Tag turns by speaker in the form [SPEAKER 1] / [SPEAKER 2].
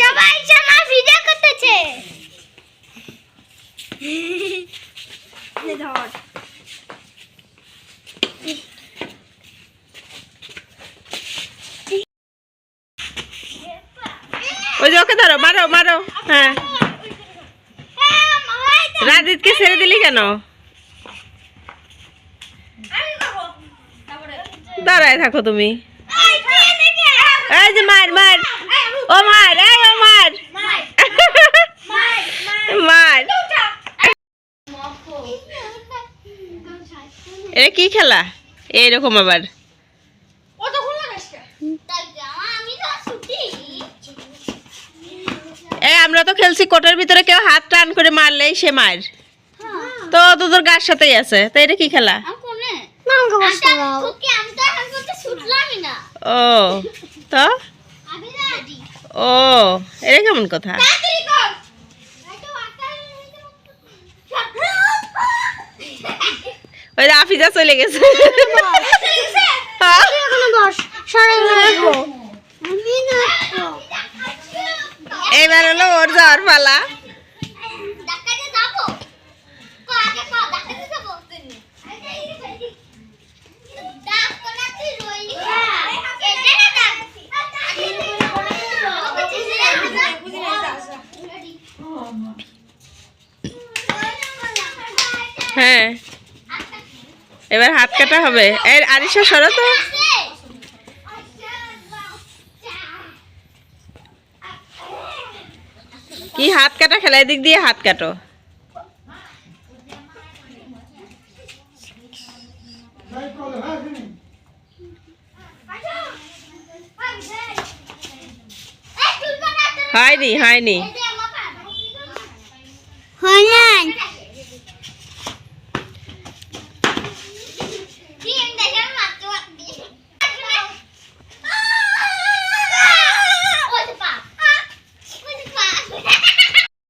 [SPEAKER 1] সবাই জামা ভিডিও করতেছে। ধর
[SPEAKER 2] ওই যে ওকে ধরো, মারো মারো। হ্যাঁ, রাজিদকে ছেড়ে দিলি কেন? দাঁড়ায় থাকো তুমি। এই যে মার মার, ও মার, এই ও মার মার। এটা কি খেলা এইরকম আবার? এই আমরা তো খেলছি কোটের ভিতরে কেউ হাত টান করে মারলেই সে মার। তো তোর গার সাথেই আছে, তো এটা কি খেলা? ও তো ও, এটা কেমন কথা? ওই আফিজা চলে গেছে। এবার হলো ওর যাওয়ার পালা। হ্যাঁ, এবার হাত কাটা হবে। এই আরিশা সরো তো। কি হাত কাটা খেলা? এদিক দিয়ে হাত কাটো। হয়নি হয়নি।